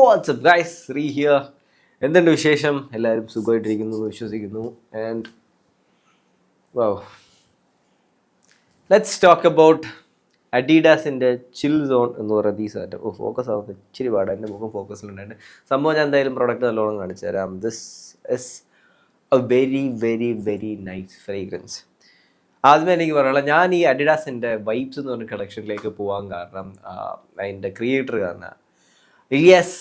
WhatsApp guys, Shri here. എന്തുണ്ട് വിശേഷം? എല്ലാവരും സുഖമായിട്ടിരിക്കുന്നു എന്ന് വിശ്വസിക്കുന്നു. And wow, let's talk about അഡീഡാസിൻ്റെ ചിൽ സോൺ എന്ന് പറയുന്നത്. ഈ സാധനം ഫോക്കസ് ആവുന്നത് ഇച്ചിരി പാടാണ്, എൻ്റെ മുഖം ഫോക്കസിലുണ്ടായിട്ട്. സംഭവം ഞാൻ എന്തായാലും പ്രോഡക്റ്റ് നല്ലോണം കാണിച്ചു തരാം. This is A very very very nice fragrance. ആദ്യമേ എനിക്ക് പറയാനുള്ള, ഞാൻ ഈ അഡിഡാസിൻ്റെ വൈബ്സ് എന്ന് പറഞ്ഞ കളക്ഷനിലേക്ക് പോകാൻ കാരണം അതിൻ്റെ ക്രിയേറ്റർ കാരണം ഇലിയാസ്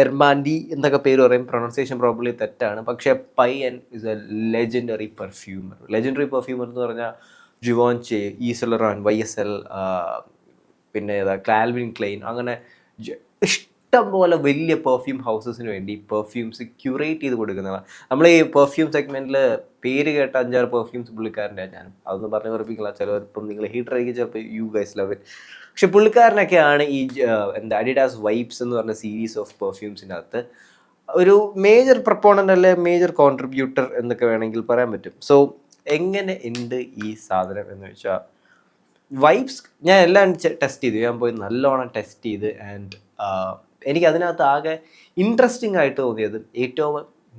എർമാൻഡി എന്നൊക്കെ പേര് പറയും. പ്രൊണൗൺസിയേഷൻ പ്രോബ്ലി തെറ്റാണ്, പക്ഷേ പയ്യൻ ഇസ് എ ലെജൻഡറി പെർഫ്യൂമർ. ലെജൻഡറി പെർഫ്യൂമർ എന്ന് പറഞ്ഞാൽ ജുവോഞ്ചെ, ഈ സെലറാൻ, YSL, പിന്നെ ഏതാ കാൽവിൻ ക്ലെയിൻ, അങ്ങനെ ഇഷ്ടം പോലെ വലിയ പെർഫ്യൂം ഹൗസസിന് വേണ്ടി പെർഫ്യൂംസ് ക്യൂറേറ്റ് ചെയ്ത് കൊടുക്കുന്നതാണ്. നമ്മൾ ഈ പെർഫ്യൂം സെഗ്മെൻറ്റിൽ പേര് കേട്ട 5-6 പെർഫ്യൂംസ് പുള്ളിക്കാരൻ്റെ ഞാനും അതൊന്നും പറഞ്ഞു ഉറപ്പിക്കില്ല. ചിലപ്പം നിങ്ങൾ ഹീറ്റർ ആയിരിക്കും, ചിലപ്പോൾ യു ഗൈസ് ലവ് ഇറ്റ്. പക്ഷെ പുള്ളിക്കാരനൊക്കെയാണ് ഈ അഡിഡാസ് വൈബ്സ് എന്ന് പറഞ്ഞ സീരീസ് ഓഫ് പെർഫ്യൂംസിനകത്ത് ഒരു മേജർ പ്രപ്പോണൻ്റ് അല്ലെ മേജർ കോൺട്രിബ്യൂട്ടർ എന്നൊക്കെ വേണമെങ്കിൽ പറയാൻ പറ്റും. സോ എങ്ങനെ ഉണ്ട് ഈ സാധനം എന്ന് വെച്ചാൽ, വൈബ്സ് ഞാൻ എല്ലാം ടെസ്റ്റ് ചെയ്തു. ഞാൻ പോയി നല്ലോണം ടെസ്റ്റ് ചെയ്ത്. ആൻഡ് എനിക്ക് അതിനകത്ത് ആകെ ഇൻട്രസ്റ്റിംഗ് ആയിട്ട് തോന്നിയതും ഏറ്റവും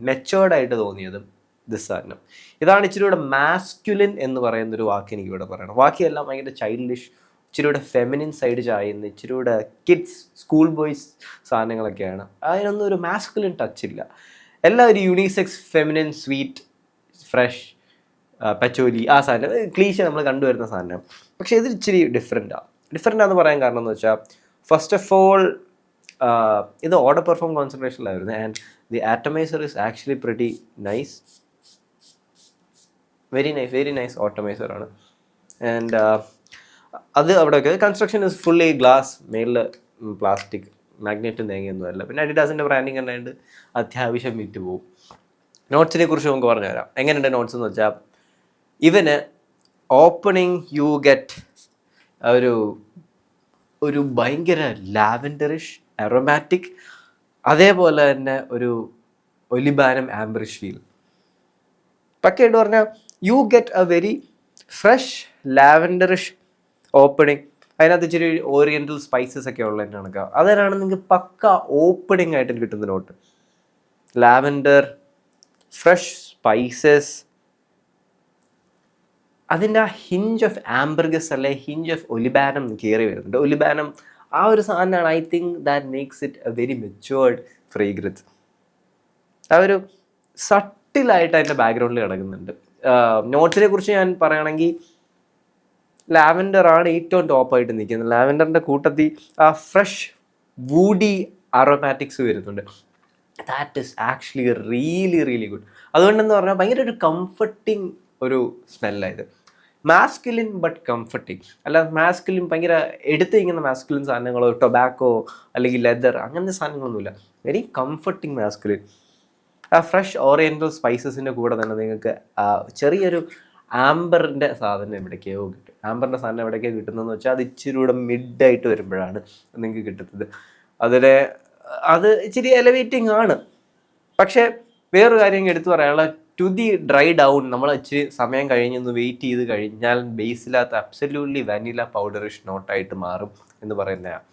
മെച്ചേർഡായിട്ട് തോന്നിയതും ദിസ് സാധനം. ഇതാണ് ഇച്ചിരി കൂടെ മാസ്ക്യുലിൻ എന്ന് പറയുന്നൊരു വാക്ക് എനിക്കിവിടെ പറയണം. ബാക്കിയെല്ലാം ഭയങ്കര ചൈൽഡിഷ്, ഇച്ചിരി കൂടെ ഫെമിനിൻ സൈഡ് ചായുന്ന, ഇച്ചിരി കൂടെ കിഡ്സ് സ്കൂൾ ബോയ്സ് സാധനങ്ങളൊക്കെയാണ്. അതിനൊന്നും ഒരു മാസ്കുലിൻ ടച്ച് ഇല്ല. എല്ലാം ഒരു യൂണിസെക്സ്, ഫെമിനിൻ, സ്വീറ്റ്, ഫ്രഷ്, പച്ചോലി, ആ സാധനം ക്ലീശ നമ്മൾ കണ്ടുവരുന്ന സാധനം. പക്ഷേ ഇത് ഇച്ചിരി ഡിഫറെൻ്റാന്ന് പറയാൻ കാരണം എന്ന് വെച്ചാൽ, ഫസ്റ്റ് ഓഫ് ഓൾ ഇത് ഓർഡർ പെർഫോം കോൺസെൻട്രേഷനിലായിരുന്നു. And the atomiser is actually pretty nice, very nice ഓട്ടോമൈസറാണ്. ആൻഡ് അത് അവിടെയൊക്കെ കൺസ്ട്രക്ഷൻ ഇസ് ഫുള്ളി ഗ്ലാസ്, മേളിൽ പ്ലാസ്റ്റിക്, മാഗ്നറ്റും തേങ്ങയൊന്നും അല്ല. പിന്നെ അഡിഡാസിൻ്റെ ബ്രാൻഡിങ് ഉണ്ടായിട്ട് അത്യാവശ്യം വിറ്റ് പോകും. നോട്ട്സിനെ കുറിച്ച് നമുക്ക് പറഞ്ഞുതരാം. എങ്ങനെയുണ്ട് നോട്ട്സ് എന്ന് വെച്ചാൽ, ഇവന് ഓപ്പണിങ് യു ഗെറ്റ് ഒരു ഭയങ്കര ലാവൻഡറിഷ് അറോമാറ്റിക്, അതേപോലെ തന്നെ ഒരു ഒലിബാനം ആംബറിഷ് ഫീൽ. പക്കയായിട്ട് പറഞ്ഞാൽ you get a very fresh lavenderish opening. അതിനകത്ത് ഇച്ചിരി ഓറിയൻ്റൽ സ്പൈസസ് ഒക്കെ ഉള്ളതിൻ്റെ കണക്കാം. അതിനാണ് നിങ്ങൾക്ക് പക്ക ഓപ്പണിംഗ് ആയിട്ട് കിട്ടുന്ന നോട്ട്. ലാവൻഡർ, ഫ്രഷ് സ്പൈസസ്, അതിൻ്റെ ആ ഹിഞ്ച് ഓഫ് ആംബർഗസ് അല്ലെ ഹിഞ്ച് ഓഫ് ഒലിബാനം കയറി വരുന്നുണ്ട്. ഒലിബാനം ആ ഒരു സാധനമാണ് I think that makes it A very matured fragrance. ആ ഒരു സട്ടിലായിട്ട് അതിൻ്റെ ബാക്ക്ഗ്രൗണ്ടിൽ കിടക്കുന്നുണ്ട്. നോട്ട്സിനെ കുറിച്ച് ഞാൻ പറയുകയാണെങ്കിൽ, ലാവൻഡർ ആണ് ഏറ്റവും ടോപ്പായിട്ട് നിൽക്കുന്നത്. ലാവൻഡറിൻ്റെ കൂട്ടത്തിൽ ആ ഫ്രഷ് വൂഡി അറോമാറ്റിക്സ് വരുന്നുണ്ട്. That is actually really good. അതുകൊണ്ടെന്ന് പറഞ്ഞാൽ ഭയങ്കര ഒരു കംഫർട്ടിങ് ഒരു സ്മെല്ലായത്. Masculine but comforting. അല്ല മാസ്കുലിൻ ഭയങ്കര എടുത്ത് ഇങ്ങനെ മാസ്കുലിൻ സാധനങ്ങളോ ടൊബാക്കോ അല്ലെങ്കിൽ ലെതർ അങ്ങനത്തെ സാധനങ്ങളൊന്നുമില്ല. Very comforting masculine. ആ ഫ്രഷ് ഓറിയൻ്റൽ സ്പൈസസിൻ്റെ കൂടെ തന്നെ നിങ്ങൾക്ക് ചെറിയൊരു ആംബറിൻ്റെ സാധനം എവിടേക്കോ കിട്ടും. ആംബറിൻ്റെ സാധനം എവിടേക്കോ കിട്ടുന്നതെന്ന് വെച്ചാൽ, അത് ഇച്ചിരി കൂടെ മിഡായിട്ട് വരുമ്പോഴാണ് നിങ്ങൾക്ക് കിട്ടുന്നത്. അത് ഇച്ചിരി എലവേറ്റിംഗ് ആണ്. പക്ഷേ വേറൊരു കാര്യം എടുത്തു പറയാനുള്ള, ടു ദി ഡ്രൈ ഡൗൺ നമ്മൾ ഇച്ചിരി സമയം കഴിഞ്ഞൊന്ന് വെയിറ്റ് ചെയ്ത് കഴിഞ്ഞാൽ ബേസിലകത്ത് അബ്സല്യൂട്ട്ലി വാനില പൗഡറിഷ് നോട്ടായിട്ട് മാറും എന്ന് പറയുന്നതാണ്.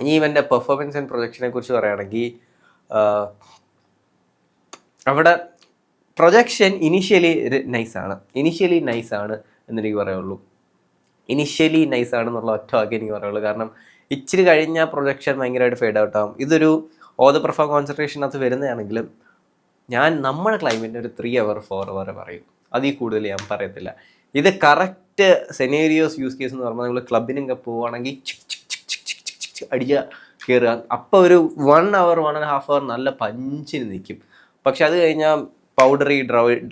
ഇനി ഇവൻ്റെ പെർഫോമൻസ് ആൻഡ് പ്രൊജക്ഷനെ കുറിച്ച് പറയുകയാണെങ്കിൽ, അവിടെ പ്രൊജക്ഷൻ ഇനിഷ്യലി നൈസാണ് എന്നെനിക്ക് പറയുള്ളൂ. ഇനിഷ്യലി നൈസാണെന്നുള്ള ഒറ്റ വാക്ക് എനിക്ക് പറയുള്ളൂ. കാരണം ഇച്ചിരി കഴിഞ്ഞാൽ പ്രൊജക്ഷൻ ഭയങ്കരമായിട്ട് ഫേഡ് ഔട്ട് ആകും. ഇതൊരു ഓർഡർ പെർഫോം കോൺസെൻട്രേഷനകത്ത് വരുന്നതാണെങ്കിലും നമ്മുടെ ക്ലൈമറ്റിന് ഒരു 3 hour 4 hour പറയും. അതിൽ കൂടുതൽ ഞാൻ പറയത്തില്ല. ഇത് കറക്റ്റ് സെനേരിയോസ് യൂസ് കേസ് എന്ന് പറഞ്ഞാൽ, നമ്മൾ ക്ലബിനൊക്കെ പോവുകയാണെങ്കിൽ അടിക്കുക കയറുക, അപ്പോൾ ഒരു 1 hour 1.5 hour നല്ല പഞ്ചിന് നിൽക്കും. പക്ഷെ അത് കഴിഞ്ഞാൽ പൗഡറി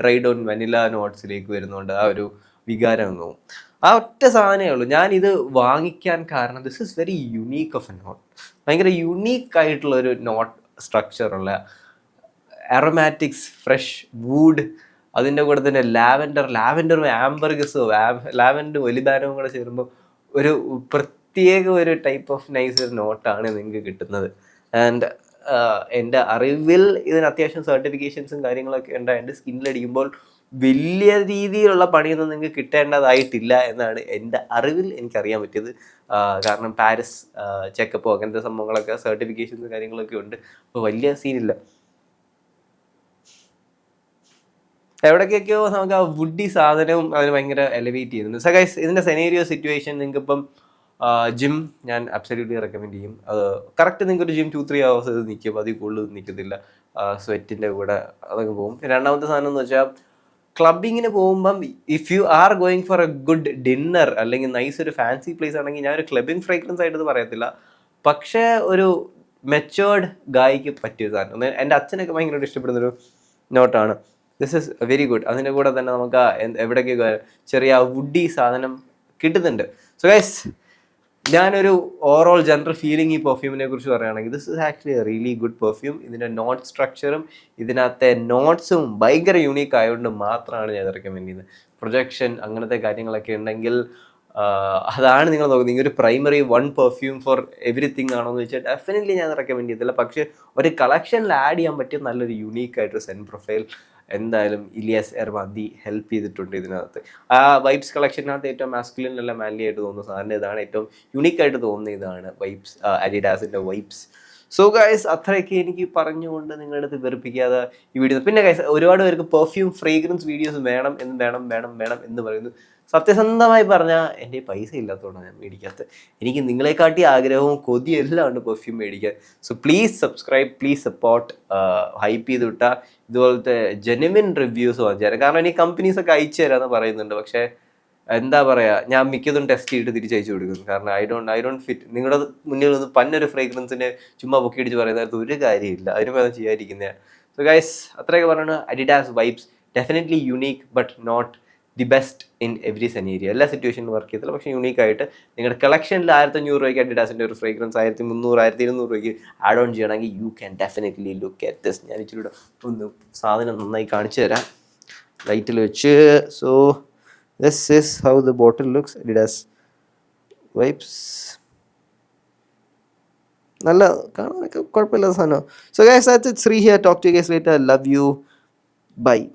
ഡ്രൈഡ് ഓൺ വനില നോട്ട്സിലേക്ക് വരുന്നതുകൊണ്ട് ആ ഒരു വികാരം അങ്ങ് പോകും. ആ ഒറ്റ സാധനമേ ഉള്ളൂ. ഞാനിത് വാങ്ങിക്കാൻ കാരണം, this is very unique of a note. ഭയങ്കര യുണീക്കായിട്ടുള്ളൊരു നോട്ട് സ്ട്രക്ചറുള്ള അറോമാറ്റിക്സ്, ഫ്രഷ് വുഡ്, അതിൻ്റെ കൂടെ തന്നെ ലാവൻഡറും ആംബർഗസും ലാവൻഡറും ഒലിബാനവും കൂടെ ചേരുമ്പോൾ ഒരു പ്രത്യേക ഒരു ടൈപ്പ് ഓഫ് നൈസ് നോട്ടാണ് നിങ്ങൾക്ക് കിട്ടുന്നത്. ആൻഡ് എൻ്റെ അറിവിൽ ഇതിന് അത്യാവശ്യം സർട്ടിഫിക്കേഷൻസും കാര്യങ്ങളൊക്കെ ഉണ്ടായിട്ട് സ്കിന്നിലടിക്കുമ്പോൾ വലിയ രീതിയിലുള്ള പണിയൊന്നും നിങ്ങൾക്ക് കിട്ടേണ്ടതായിട്ടില്ല എന്നാണ് എൻ്റെ അറിവിൽ എനിക്കറിയാൻ പറ്റിയത്. കാരണം പാരീസ് ചെക്കപ്പോ അങ്ങനത്തെ സംഭവങ്ങളൊക്കെ സർട്ടിഫിക്കേഷൻസ് കാര്യങ്ങളൊക്കെ ഉണ്ട്. അപ്പോൾ വലിയ സീനില്ല. എവിടേക്കൊക്കെയോ നമുക്ക് ആ വുഡി സാധനവും അതിന് ഭയങ്കര എലിവേറ്റ് ചെയ്യുന്നുണ്ട്. സോ ഗൈസ്, ഇതിൻ്റെ സെനേരിയോ സിറ്റുവേഷൻ നിങ്ങൾക്കിപ്പം ജിം ഞാൻ അബ്സല്യൂട്ട്ലി റെക്കമെൻഡ് ചെയ്യും. കറക്റ്റ് നിങ്ങൾക്ക് ഒരു ജിം 2-3 hours ഇത് നിൽക്കും, അതിൽ കൂടുതൽ നിൽക്കത്തില്ല. സ്വെറ്റിൻ്റെ കൂടെ അതൊക്കെ പോകും. രണ്ടാമത്തെ സാധനം എന്ന് വെച്ചാൽ ക്ലബിങ്ങിന് പോകുമ്പം if you are going for A good dinner അല്ലെങ്കിൽ നൈസ് ഒരു ഫാൻസി പ്ലേസ് ആണെങ്കിൽ ഞാൻ ഒരു ക്ലബിങ് ഫ്രേഗ്രൻസ് ആയിട്ട് ഇത് പറയത്തില്ല. പക്ഷേ ഒരു മെച്ചുവേർഡ് ഗായിക്ക് പറ്റിയ സാധനം. എൻ്റെ അച്ഛനൊക്കെ ഭയങ്കരമായിട്ട് ഇഷ്ടപ്പെടുന്നൊരു നോട്ടാണ്. This is very good. അതിൻ്റെ കൂടെ തന്നെ നമുക്ക് എവിടേക്ക് ചെറിയ വുഡി സാധനം കിട്ടുന്നുണ്ട്. സോ ഗൈസ്, ഞാനൊരു ഓവറോൾ ജനറൽ ഫീലിംഗ് ഈ പെർഫ്യൂമിനെ കുറിച്ച് പറയുകയാണെങ്കിൽ this is actually a really good perfume. ഇതിൻ്റെ നോട്ട് സ്ട്രക്ചറും ഇതിനകത്തെ നോട്ട്സും ഭയങ്കര യൂണീക്ക് ആയതുകൊണ്ട് മാത്രമാണ് ഞാൻ റെക്കമെൻഡ് ചെയ്യുന്നത്. പ്രൊജക്ഷൻ അങ്ങനത്തെ കാര്യങ്ങളൊക്കെ ഉണ്ടെങ്കിൽ അതാണ് നിങ്ങൾ നോക്കുന്നത്. നിങ്ങൾ ഒരു primary one perfume four everything ആണോ എന്ന് വെച്ചാൽ ഡെഫിനറ്റ്ലി ഞാൻ റെക്കമെൻഡ് ചെയ്തില്ല. പക്ഷേ ഒരു കളക്ഷനിൽ ആഡ് ചെയ്യാൻ പറ്റിയ നല്ലൊരു യൂണീക്ക് ആയിട്ടൊരു സെൻറ്റ് പ്രൊഫൈൽ എന്തായാലും ഇലിയാസ് എർമാന്തി ഹെൽപ്പ് ചെയ്തിട്ടുണ്ട് ഇതിനകത്ത്. ആ വൈബ്സ് കളക്ഷനകത്ത് ഏറ്റവും മാസ്കുലിൻ അല്ല മാൻലി ആയിട്ട് തോന്നുന്ന സാധനം ഇതാണ്. ഏറ്റവും യുണീക്കായിട്ട് തോന്നുന്ന ഇതാണ് വൈബ്സ്, അഡിഡാസിൻ്റെ വൈബ്സ്. സോ ഗൈസ്, അത്രയൊക്കെ എനിക്ക് പറഞ്ഞുകൊണ്ട് നിങ്ങളുടെ അടുത്ത് വെറുപ്പിക്കാതെ ഈ വീഡിയോ. പിന്നെ ഗൈസ്, ഒരുപാട് പേർക്ക് പെർഫ്യൂം ഫ്രേഗ്രൻസ് വീഡിയോസ് വേണം എന്ന് പറയുന്നു. സത്യസന്ധമായി പറഞ്ഞാൽ എൻ്റെ പൈസ ഇല്ലാത്തതുകൊണ്ടാണ് ഞാൻ മേടിക്കാത്തത്. എനിക്ക് നിങ്ങളെക്കാട്ടി ആഗ്രഹവും കൊതിയും എല്ലാം ഉണ്ട് പെർഫ്യൂം മേടിക്കാൻ. So please subscribe, please support. Hype ചെയ്ത് വിട്ടാൽ ഇതുപോലത്തെ ജെനുവിൻ റിവ്യൂസ് വാങ്ങിച്ചു. കാരണം എനിക്ക് കമ്പനീസൊക്കെ അയച്ചു തരാമെന്ന് പറയുന്നുണ്ട്. പക്ഷേ എന്താ പറയുക, ഞാൻ മിക്കതും ടെസ്റ്റ് ചെയ്തിട്ട് തിരിച്ചയച്ചു കൊടുക്കുന്നു. കാരണം ഐ ഡോണ്ട് ഫിറ്റ്. നിങ്ങളുടെ മുന്നിൽ നിന്ന് പന്നൊരു ഫ്രേഗ്രൻസിന് ചുമ്മാ പൊക്കി അടിച്ച് പറയുന്നതിനകത്ത് ഒരു കാര്യമില്ല. അതിനും അത് ചെയ്യാതിരിക്കുന്നതാണ്. സോ ഗൈസ്, അത്രയൊക്കെ പറയുന്നത് Adidas vibes definitely unique but not the best in every scenario. എല്ലാ സിറ്റുവേഷനിലും വർക്ക് ചെയ്തില്ല, പക്ഷേ യൂണീക്കായിട്ട് നിങ്ങളുടെ കളക്ഷനിൽ 1500 രൂപയ്ക്ക് അഡിഡാസിൻ്റെ ഒരു ഫ്രേഗ്രൻസ് 1300, 1200 രൂപയ്ക്ക് ആഡ് ഓൺ ചെയ്യണമെങ്കിൽ you can definitely look at this. ഞാൻ ഇച്ചിരി ഒന്ന് സാധനം നന്നായി കാണിച്ചു തരാം ലൈറ്റിൽ വെച്ച്. So this is how the bottle looks. Adidas wipes. നല്ല കാണാനൊക്കെ കുഴപ്പമില്ലാത്ത സാധനം. So guys, that's it. Sri here. Talk to you guys later. Love you. Bye.